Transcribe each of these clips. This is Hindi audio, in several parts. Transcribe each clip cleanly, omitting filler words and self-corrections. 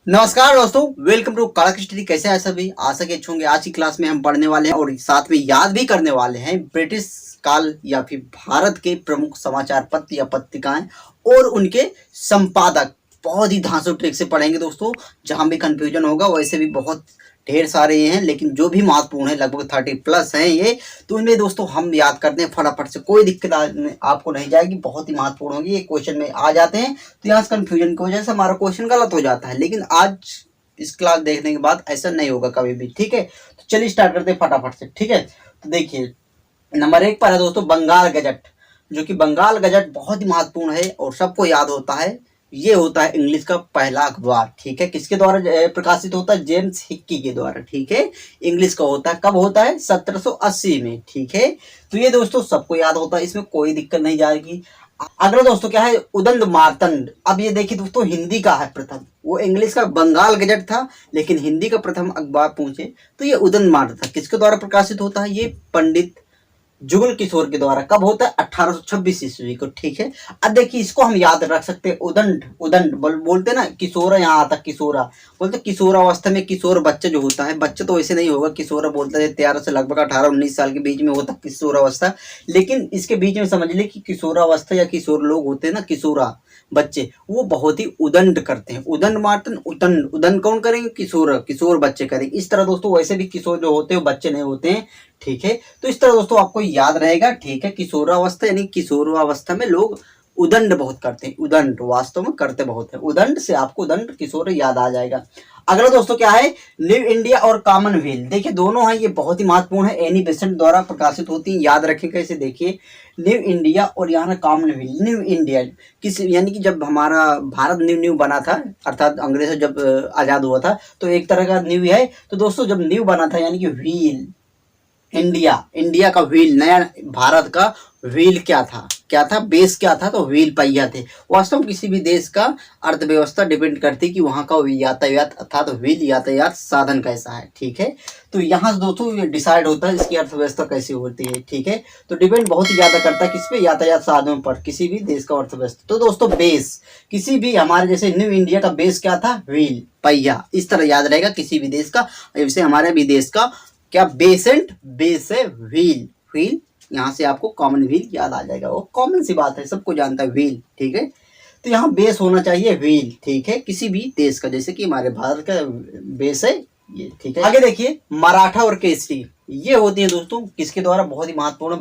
नमस्कार दोस्तों, वेलकम टू कड़क स्टडी। कैसे हैं सभी? आशा के अच्छे होंगे। आज की क्लास में हम पढ़ने वाले हैं और साथ में याद भी करने वाले हैं ब्रिटिश काल या फिर भारत के प्रमुख समाचार पत्र या पत्रिकाएं और उनके संपादक। बहुत ही धांसू ट्रिक से पढ़ेंगे दोस्तों। जहां भी कंफ्यूजन होगा वैसे भी बहुत ढेर सारे हैं, लेकिन जो भी महत्वपूर्ण है लगभग 30+ हैं ये। तो इनमें दोस्तों हम याद करते हैं फटाफट से, कोई दिक्कत आपको नहीं जाएगी। बहुत ही महत्वपूर्ण होगी, ये क्वेश्चन में आ जाते हैं। तो यहाँ से कंफ्यूजन की वजह से हमारा क्वेश्चन गलत हो जाता है, लेकिन आज इस क्लास देखने के बाद ऐसा नहीं होगा कभी भी। ठीक है, तो चलिए स्टार्ट करते हैं फटाफट से। ठीक है, तो देखिए नंबर 1 पर है दोस्तों बंगाल गजट, जो कि बंगाल गजट बहुत ही महत्वपूर्ण है और सबको याद होता है। ये होता है इंग्लिश का पहला अखबार। ठीक है, किसके द्वारा प्रकाशित होता है? जेम्स हिक्की के द्वारा। ठीक है, इंग्लिश का होता है। कब होता है? 1780 में। ठीक है, तो ये दोस्तों सबको याद होता है, इसमें कोई दिक्कत नहीं जाएगी। अगला दोस्तों क्या है? उदंड मार्तंड। अब ये देखिए दोस्तों, हिंदी का है प्रथम। वो इंग्लिश का बंगाल गजट था, लेकिन हिंदी का प्रथम अखबार पूछे तो ये उदंड मार्तंड था। किसके द्वारा प्रकाशित होता है? ये पंडित जुगल किशोर के द्वारा। कब होता है? 1826 ईस्वी को। ठीक है, अब देखिए इसको हम याद रख सकते हैं। उदंड उदंड बोलते ना, किशोरा यहाँ आता किशोरा बोलते, किशोरावस्था में किशोर बच्चा जो होता है, बच्चा तो वैसे नहीं होगा, किशोरा बोलते हैं 13 से लगभग 18-19 साल के बीच में होता किशोरावस्था। लेकिन इसके बीच में समझ ले कि किशोरावस्था या किशोर लोग होते हैं ना, किशोरा बच्चे, वो बहुत ही उदंड करते हैं। उदंड मार्तन उदंड उदंड कौन करेंगे? किशोर किशोर बच्चे करेंगे। इस तरह दोस्तों वैसे भी किशोर जो होते हैं वो बच्चे नहीं होते हैं। ठीक है, तो इस तरह दोस्तों आपको याद रहेगा। ठीक है, किशोरावस्था यानी किशोरावस्था में लोग उदंड बहुत करते हैं। उदंड वास्तव में करते बहुत है। उदंड से आपको उदंड किशोर याद आ जाएगा। अगला दोस्तों क्या है? न्यू इंडिया और कॉमनवेल्थ। देखिए दोनों हैं, ये बहुत ही महत्वपूर्ण है। एनी बेसेंट द्वारा प्रकाशित होती है, याद रखें कैसे। देखिए न्यू इंडिया और यहाँ कॉमनवेल्थ। न्यू इंडिया किस यानी कि जब हमारा भारत न्यू न्यू बना था, अर्थात अंग्रेज से जब आजाद हुआ था, तो एक तरह का न्यू है। तो दोस्तों जब न्यू बना था यानी कि व्हील इंडिया, इंडिया का व्हील, नया भारत का व्हील क्या था? क्या था? बेस क्या था? तो व्हील पहिया थे। वास्तव में किसी भी देश का अर्थव्यवस्था डिपेंड करती है कि वहां का यातायात अर्थात व्हील यातायात साधन कैसा है। ठीक है, तो यहाँ से दोस्तों डिसाइड होता है इसकी अर्थव्यवस्था कैसी होती है। ठीक है, तो डिपेंड बहुत ही ज्यादा करता है किस पे? यातायात साधनों पर, किसी भी देश का अर्थव्यवस्था। तो दोस्तों बेस, किसी भी हमारे जैसे न्यू इंडिया का बेस क्या था? व्हील पहिया। इस तरह याद रहेगा किसी भी देश का। जैसे हमारे भी देश का क्या बेसेंट? बेस है व्हील। व्हील यहाँ से आपको कॉमन व्हील याद आ जाएगा। वो कॉमन सी बात है, सबको जानता है व्हील। ठीक है, तो यहाँ बेस होना चाहिए व्हील। ठीक है, किसी भी देश का, जैसे कि हमारे भारत का बेस है ये। ठीक है, आगे देखिए मराठा और केसरी। ये होती है दोस्तों किसके द्वारा? बहुत ही महत्वपूर्ण,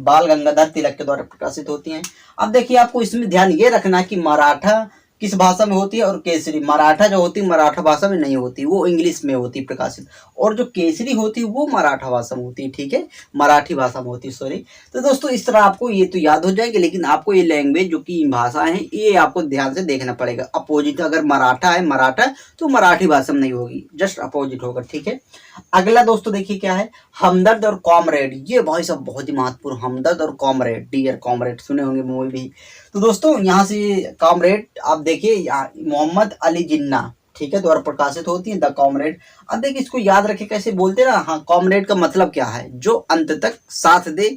बाल गंगाधर तिलक के द्वारा प्रकाशित होती हैं। अब देखिए आपको इसमें ध्यान ये रखना है कि मराठा किस भाषा में होती है और केसरी, मराठा जो होती है मराठा भाषा में नहीं होती, वो इंग्लिश में होती है प्रकाशित। और जो केसरी होती है वो मराठा भाषा में होती है। ठीक है, मराठी भाषा में होती है, सॉरी। तो दोस्तों इस तरह आपको ये तो याद हो जाएंगे, लेकिन आपको ये लैंग्वेज जो कि भाषा है ये आपको ध्यान से देखना पड़ेगा। अपोजिट, अगर मराठा है मराठा तो मराठी भाषा में नहीं होगी, जस्ट अपोजिट होगा। ठीक है, अगला दोस्तों देखिए क्या है? हमदर्द और कॉमरेड। ये भाई सब बहुत ही महत्वपूर्ण, हमदर्द और कॉमरेड, डियर कॉमरेड, सुने होंगे मूवी भी। तो दोस्तों यहाँ से कॉमरेड आप देखिए, मोहम्मद अली जिन्ना, ठीक है, द्वारा प्रकाशित होती है द कॉमरेड। अब देखिए इसको याद रखे कैसे बोलते हैं ना। हाँ, कॉमरेड का मतलब क्या है? जो अंत तक साथ दे,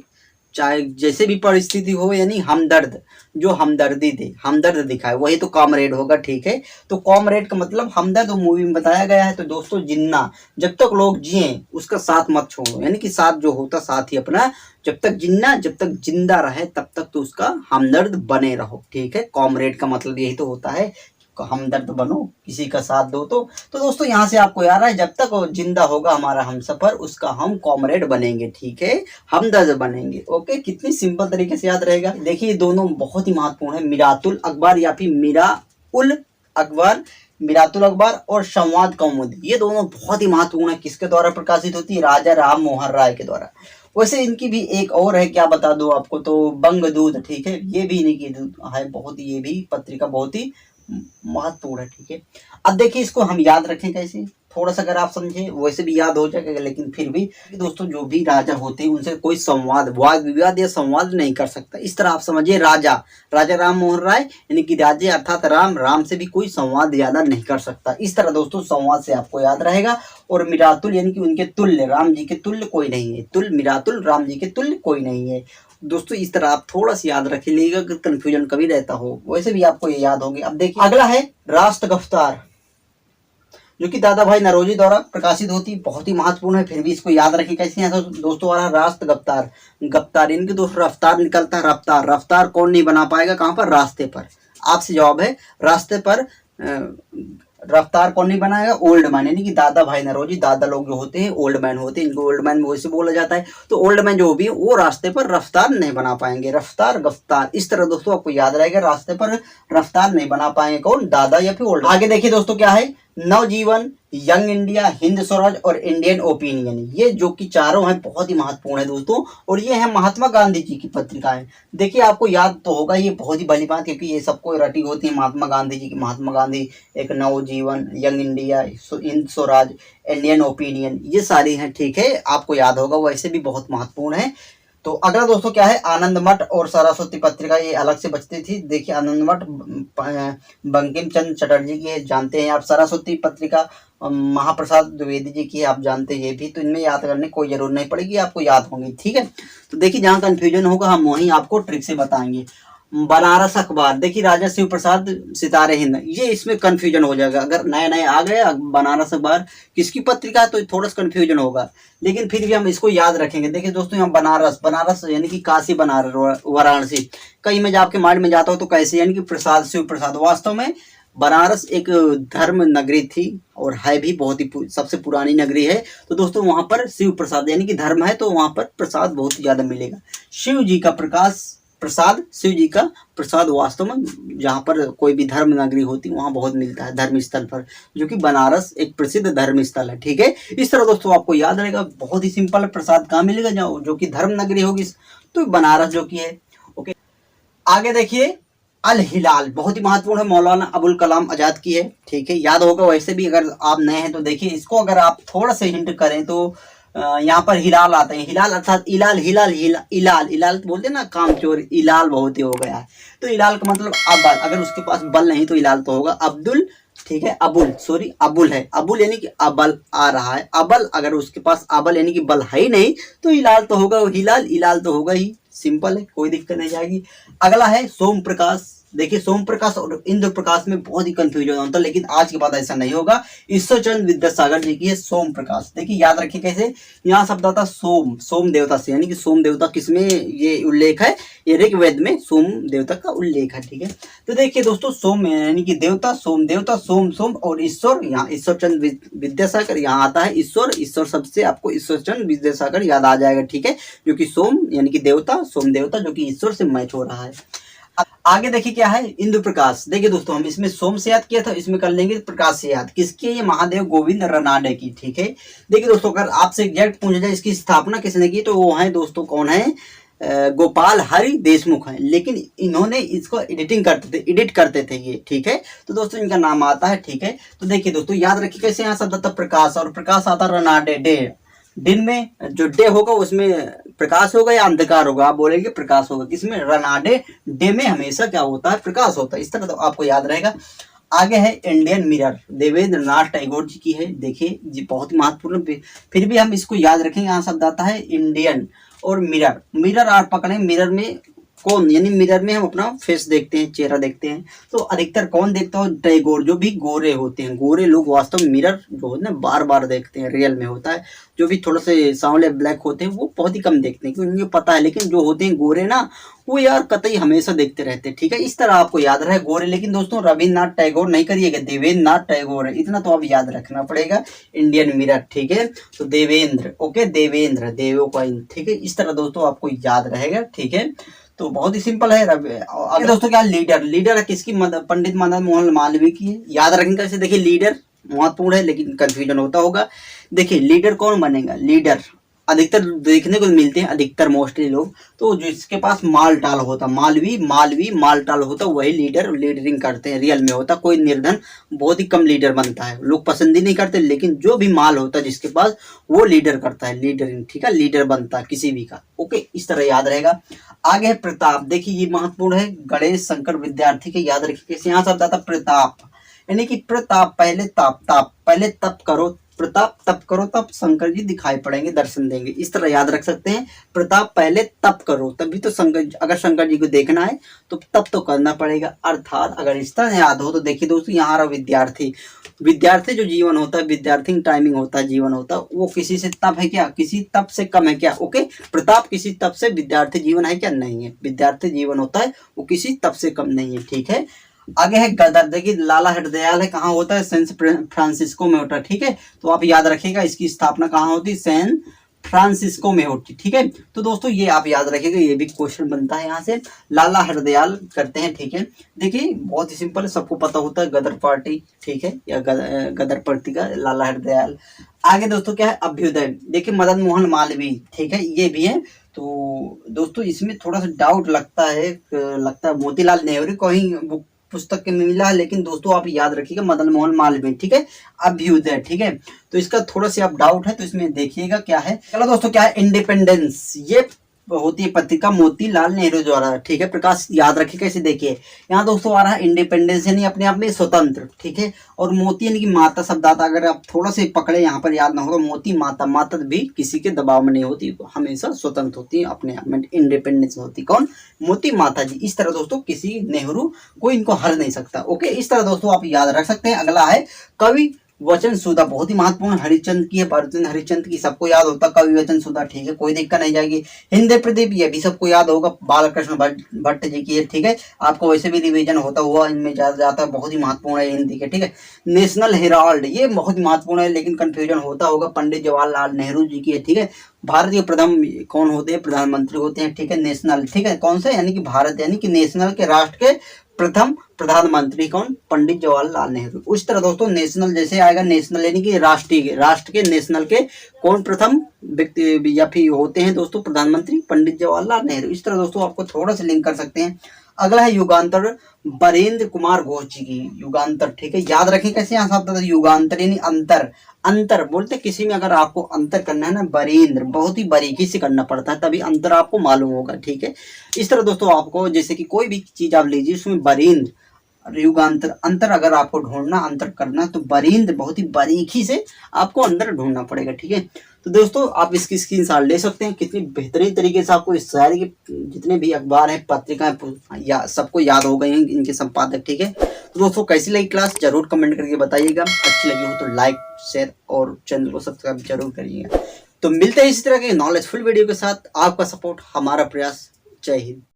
चाहे जैसे भी परिस्थिति हो, यानी हमदर्द, जो हमदर्दी दे, हमदर्द दिखाए, वही तो कॉमरेड होगा। ठीक है, तो कॉमरेड का मतलब हमदर्द मूवी में बताया गया है। तो दोस्तों जिन्ना, जब तक लोग जिए उसका साथ मत छोड़ो, यानी कि साथ जो होता साथ ही अपना, जब तक जिन्ना, जब तक जिंदा रहे तब तक तो उसका हमदर्द बने रहो। ठीक है, कॉमरेड का मतलब यही तो होता है, हमदर्द बनो, किसी का साथ दो। तो दोस्तों यहाँ से आपको याद है, जब तक जिंदा होगा हमारा हमसफर उसका हम कॉमरेड बनेंगे। ठीक है, हमदर्द बनेंगे। ओके, कितनी सिंपल तरीके से याद रहेगा। देखिए दोनों बहुत ही महत्वपूर्ण है, मिरातुल अखबार या फिर मिरा उल अखबार, मिरातुल अखबार और संवाद कौमुदी। ये दोनों बहुत ही महत्वपूर्ण है। किसके द्वारा प्रकाशित होती है? राजा राम मोहन राय के द्वारा। वैसे इनकी भी एक और है, क्या बता दो आपको, तो बंग दूध। ठीक है, ये भी इन्हीं की है, बहुत ही, ये भी पत्रिका बहुत ही महत्वपूर्ण है। ठीक है, अब देखिए इसको हम याद रखें कैसे, थोड़ा सा अगर आप समझे वैसे भी याद हो जाएगा, लेकिन फिर भी दोस्तों जो भी राजा होते हैं उनसे कोई संवाद, वाद विवाद या संवाद नहीं कर सकता। इस तरह आप समझिए, राजा राजा राम मोहन राय यानी कि राजा अर्थात राम, राम से भी कोई संवाद ज्यादा नहीं कर सकता। इस तरह दोस्तों संवाद से आपको याद रहेगा। और मिरातुल यानी कि उनके तुल्य, राम जी के तुल्य कोई नहीं है। तुल मिरातुल, राम जी के तुल्य कोई नहीं है। दोस्तों इस तरह आप थोड़ा सा याद रख लीजिएगा, अगर कंफ्यूजन कभी रहता हो, वैसे भी आपको ये याद होगी। अब देखिए अगला है राष्ट्र गफ्तार। जो कि दादा भाई नौरोजी द्वारा प्रकाशित होती, बहुत ही महत्वपूर्ण है। फिर भी इसको याद रखें कैसे है। तो दोस्तों वाला रास्त गफ्तार, गफ्तार इनके दोस्तों रफ्तार निकलता है, रफ्तार, रफ्तार कौन नहीं बना पाएगा, कहाँ पर, रास्ते पर। आपसे जवाब है रास्ते पर रफ्तार कौन नहीं बनाएगा, ओल्ड मैन, यानी कि दादा भाई नौरोजी। दादा लोग जो होते हैं ओल्ड मैन होते हैं, इनको ओल्ड मैन वैसे बोला जाता है। तो ओल्ड मैन जो भी है वो रास्ते पर रफ्तार नहीं बना पाएंगे, रफ्तार गफ्तार, इस तरह दोस्तों आपको याद रहेगा। रास्ते पर रफ्तार नहीं बना पाएंगे कौन, दादा या फिर ओल्ड। आगे देखिए दोस्तों क्या है, नवजीवन, यंग इंडिया, हिंद स्वराज और इंडियन ओपिनियन, ये जो कि चारों हैं बहुत ही महत्वपूर्ण है दोस्तों। और ये है महात्मा गांधी जी की पत्रिकाएं। देखिए आपको याद तो होगा, ये बहुत ही भली बात, क्योंकि ये सबको रटी होती है महात्मा गांधी जी की। महात्मा गांधी, एक Navajivan, Young India, Hind Swaraj, Indian Opinion, ये सारी हैं, ठीक है, आपको याद होगा, वैसे भी बहुत महत्वपूर्ण है। तो अगला दोस्तों क्या है, आनंद मठ और सरस्वती पत्रिका, ये अलग से बचती थी। देखिए आनंद मठ बंकिम चंद्र चटर्जी की है, जानते हैं आप। सरस्वती पत्रिका महाप्रसाद द्विवेदी जी की है, आप जानते हैं ये भी। तो इनमें याद करने कोई जरूरत नहीं पड़ेगी, आपको याद होंगी, ठीक है। तो देखिए जहाँ कंफ्यूजन होगा हम वहीं आपको ट्रिक से बताएंगे। बनारस अखबार, देखिए राजा शिव प्रसाद सितारे हिंद, ये इसमें कंफ्यूजन हो जाएगा। अगर नया नया आ गया बनारस अखबार किसकी पत्रिका है तो थोड़ा सा कंफ्यूजन होगा, लेकिन फिर भी हम इसको याद रखेंगे। देखिए दोस्तों यहाँ बनारस, बनारस यानी कि काशी, बनारस, वाराणसी। कहीं में आपके माइंड में जाता हो तो कैसे, यानी कि प्रसाद, शिव प्रसाद। वास्तव में बनारस एक धर्म नगरी थी और है भी, बहुत ही सबसे पुरानी नगरी है। तो दोस्तों वहां पर शिव प्रसाद यानी कि धर्म है, तो वहां पर प्रसाद बहुत ज्यादा मिलेगा। शिव जी का प्रकाश, प्रसाद, शिव जी का प्रसाद वास्तव में जहाँ पर कोई भी धर्म नगरी होती वहाँ बहुत मिलता है, धर्म स्थल पर, जो कि बनारस एक प्रसिद्ध धर्म स्थल है, ठीक है। इस तरह दोस्तों आपको याद रहेगा, बहुत ही सिंपल है। प्रसाद कहाँ मिलेगा, जो कि धर्म नगरी होगी, तो बनारस जो कि है, ओके। आगे देखिए अल हिलाल, बहुत ही महत्वपूर्ण है, मौलाना अबुल कलाम आजाद की है, ठीक है, याद होगा वैसे भी। अगर आप नए हैं तो देखिए इसको, अगर आप थोड़ा सा हिंट करें तो यहाँ पर हिलाल आते हैं, हिलाल अर्थात इलाल, हिलाल, इलाल, इलाल तो बोलते हैं ना कामचोर, इलाल बहुत ही हो गया है। तो इलाल का मतलब अब्बल, अगर उसके पास बल नहीं तो इलाल तो होगा अब्दुल, ठीक है, अबुल, सॉरी अबुल है, अबुल यानी कि अबल आ रहा है, अबल, अगर उसके पास अबल यानी कि बल है ही नहीं तो इलाल तो होगा, हिलाल इलाल तो होगा ही, सिंपल है, कोई दिक्कत नहीं जाएगी। अगला है सोम प्रकाश। देखिए सोम प्रकाश और इंद्र प्रकाश में बहुत ही कंफ्यूजन होता है, लेकिन आज के बाद ऐसा नहीं होगा। ईश्वरचंद्र विद्यासागर जी की है सोम प्रकाश। देखिए याद रखिए कैसे, यहाँ शब्द आता सोम, सोम देवता से, यानी कि सोम देवता किसमें ये उल्लेख है, ये ऋग्वेद में सोम देवता का उल्लेख है, ठीक है। तो देखिए दोस्तों सोम यानी कि देवता, सोम देवता, सोम, सोम और ईश्वर, यहाँ ईश्वरचंद्र विद्यासागर, यहाँ आता है ईश्वर, ईश्वर शब्द से आपको ईश्वरचंद्र विद्यासागर याद आ जाएगा, ठीक है, जो कि सोम यानी कि देवता, सोम देवता, जो कि ईश्वर से मैच हो रहा है। आगे देखिए क्या है, इंद्र प्रकाश। देखिए दोस्तों हम इसमें सोम से याद किया था, इसमें कर लेंगे प्रकाश से याद। किसकी है, ये महादेव गोविंद रनाडे की, ठीक है। देखिए दोस्तों अगर आपसे एग्जैक्ट पूछा जाए इसकी स्थापना किसने की, तो वो है दोस्तों कौन है, गोपाल हरि देशमुख है, लेकिन इन्होंने इसको एडिट करते थे ये, ठीक है। तो दोस्तों इनका नाम आता है, ठीक है। तो देखिए दोस्तों याद रखिए कैसे, यहाँ शब्द आता प्रकाश, और प्रकाश आता रनाडे, डे, दिन में जो डे होगा उसमें प्रकाश होगा या अंधकार होगा, आप बोलेंगे प्रकाश होगा, किसमें, रनाडे, डे में हमेशा क्या होता है, प्रकाश होता है, इस तरह तो आपको याद रहेगा। आगे है इंडियन मिरर, देवेंद्र नाथ टैगोर जी की है। देखिए जी बहुत महत्वपूर्ण, फिर भी हम इसको याद रखेंगे। यहाँ शब्द आता है इंडियन और मिरर, मिरर आप पकड़े, मिरर में कौन, यानी मिरर में हम अपना फेस देखते हैं, चेहरा देखते हैं, तो अधिकतर कौन देखता हो, टैगोर, जो भी गोरे होते हैं, गोरे लोग वास्तव में मिरर जो होता है बार बार देखते हैं, रियल में होता है। जो भी थोड़ा से सांवले ब्लैक होते हैं वो बहुत ही कम देखते हैं, क्योंकि उन्हें पता है, लेकिन जो होते हैं गोरे ना, वो यार कतई हमेशा देखते रहते हैं, ठीक है। इस तरह आपको याद रहे गोरे, लेकिन दोस्तों रविन्द्रनाथ टैगोर नहीं करिएगा, देवेंद्र नाथ टैगोर है, इतना तो आप याद रखना पड़ेगा। इंडियन मिरर, ठीक है, तो देवेंद्र, ओके, देवेंद्र, देवो का, ठीक है, इस तरह दोस्तों आपको याद रहेगा, ठीक है। तो बहुत ही सिंपल है। आगे दोस्तों क्या, लीडर, लीडर किसकी, पंडित मदन मोहन मालवीय की है, याद रखेंगे कैसे। देखिए लीडर महत्वपूर्ण है, लेकिन कंफ्यूजन होता होगा। देखिए लीडर कौन बनेगा, लीडर अधिकतर देखने को मिलते हैं, अधिकतर मोस्टली लोग, तो जिसके पास माल टाल होता, मालवी माल टाल होता, वही लीडर लीडरिंग करते हैं, रियल में होता। कोई निर्धन बहुत ही कम लीडर बनता है, लोग पसंद ही नहीं करते, लेकिन जो भी माल होता है जिसके पास, वो लीडर करता है, लीडरिंग, ठीक है, लीडर बनता है किसी भी का, ओके, इस तरह याद रहेगा। आगे है प्रताप। देखिए ये महत्वपूर्ण है, गणेश शंकर विद्यार्थी के, याद रखिए कैसे, यहाँ शब्द आता प्रताप, यानी कि प्रताप, पहले ताप, ताप पहले तप करो, प्रताप तप करो तब शंकर जी दिखाई पड़ेंगे, दर्शन देंगे। इस तरह याद रख सकते हैं, प्रताप पहले तप करो तभी तो शंकर, अगर शंकर जी को देखना है तो तप तो करना पड़ेगा। अर्थात अगर इस तरह याद हो तो देखिए दोस्तों, यहाँ रहा विद्यार्थी। विद्यार्थी जो जीवन होता है, विद्यार्थी टाइमिंग होता है, जीवन होता है, वो किसी से तप है क्या? किसी तप से कम है क्या? ओके, प्रताप किसी तप से विद्यार्थी जीवन है क्या? नहीं है। विद्यार्थी जीवन होता है वो किसी तप से कम नहीं है। ठीक है, आगे है गदर। देखिए लाला हरदयाल है, कहाँ होता है? सैन फ्रांसिस्को में होता है। ठीक है, तो आप याद रखिएगा इसकी स्थापना कहाँ होती है? सैन फ्रांसिस्को में होती। ठीक है, तो दोस्तों ये आप याद रखिएगा, ये भी क्वेश्चन बनता है यहाँ से। लाला हरदयाल करते हैं। ठीक है, देखिए बहुत ही सिंपल है, सबको पता होता है गदर पार्टी। ठीक है, या गदर पार्टी का लाला हरदयाल। आगे दोस्तों क्या है? अभ्युदय। देखिए मदन मोहन मालवीय। ठीक है, ये भी है। तो दोस्तों इसमें थोड़ा सा डाउट लगता है मोतीलाल नेहरू को ही पुस्तक में मिला है, लेकिन दोस्तों आप याद रखिएगा मदन मोहन मालवीय। ठीक है, अभ्युदय। ठीक है, तो इसका थोड़ा सा आप डाउट है तो इसमें देखिएगा क्या है। चलो दोस्तों, क्या है? इंडिपेंडेंस। ये होती है पत्रिका मोतीलाल नेहरू द्वारा। ठीक है, प्रकाश याद रखिएगा इसे। देखिए यहाँ दोस्तों आ रहा है इंडिपेंडेंस यानी अपने आप में स्वतंत्र। ठीक है, और मोती यानी कि माता शब्द आता। अगर आप थोड़ा से पकड़े यहाँ पर याद ना हो तो मोती माता, माता भी किसी के दबाव में नहीं होती, हमेशा स्वतंत्र होती है, अपने आप में इंडिपेंडेंस होती। कौन? मोती माता जी। इस तरह दोस्तों किसी नेहरू कोई इनको हर नहीं सकता। ओके, इस तरह दोस्तों आप याद रख सकते हैं। अगला है कवि वचन सुधा, बहुत ही महत्वपूर्ण। हरिश्चंद्र की है, भारतेंद्र हरिश्चंद्र की सबको याद होता। कवि वचन सुधा। ठीक है, कोई दिक्कत नहीं जाएगी। हिंद प्रदीप, ये भी सबको याद होगा, बालकृष्ण भट्ट जी की है। ठीक है, आपको वैसे भी रिवीजन होता हुआ इनमें ज्यादा जाता है, बहुत ही महत्वपूर्ण है हिंदी के। ठीक है, नेशनल हेराल्ड, ये बहुत ही महत्वपूर्ण है, लेकिन कंफ्यूजन होता होगा, पंडित जवाहरलाल नेहरू जी की है। ठीक है, भारत के प्रथम कौन होते हैं? प्रधानमंत्री होते हैं। ठीक है, नेशनल। ठीक है, कौन सा? यानी कि भारत, यानी कि नेशनल के, राष्ट्र के प्रथम प्रधानमंत्री कौन? पंडित जवाहरलाल नेहरू। उस तरह दोस्तों नेशनल जैसे आएगा, नेशनल यानी कि राष्ट्रीय, राष्ट्र के, नेशनल के कौन प्रथम व्यक्ति या फिर होते हैं दोस्तों? प्रधानमंत्री पंडित जवाहरलाल नेहरू। इस तरह दोस्तों आपको थोड़ा सा लिंक कर सकते हैं। अगला है युगांतर, बरेंद्र कुमार घोष जी की युगांतर। ठीक है, याद रखें कैसे यहाँ शब्द है युगांतर यानी अंतर। अंतर बोलते किसी में अगर आपको अंतर करना है ना, बरेंद्र, बहुत ही बारीकी से करना पड़ता है, तभी अंतर आपको मालूम होगा। ठीक है, इस तरह दोस्तों आपको जैसे कि कोई भी चीज आप लीजिए उसमें बरेंद्र, युगांतर, अंतर अगर आपको ढूंढना, अंतर करना, तो बरेंद्र बहुत ही बारीकी से आपको अंदर ढूंढना पड़ेगा। ठीक है, तो दोस्तों आप इसकी स्क्रीनशॉट ले सकते हैं। कितनी बेहतरीन तरीके से आपको इस सारे के जितने भी अखबार हैं, पत्रिकाएं, या सबको याद हो गए हैं इनके संपादक। ठीक है, तो दोस्तों कैसी लगी क्लास जरूर कमेंट करके बताइएगा। अच्छी लगी हो तो लाइक, शेयर और चैनल को सब्सक्राइब जरूर करिएगा। तो मिलते हैं इसी तरह के नॉलेजफुल वीडियो के साथ। आपका सपोर्ट हमारा प्रयास। जय हिंद।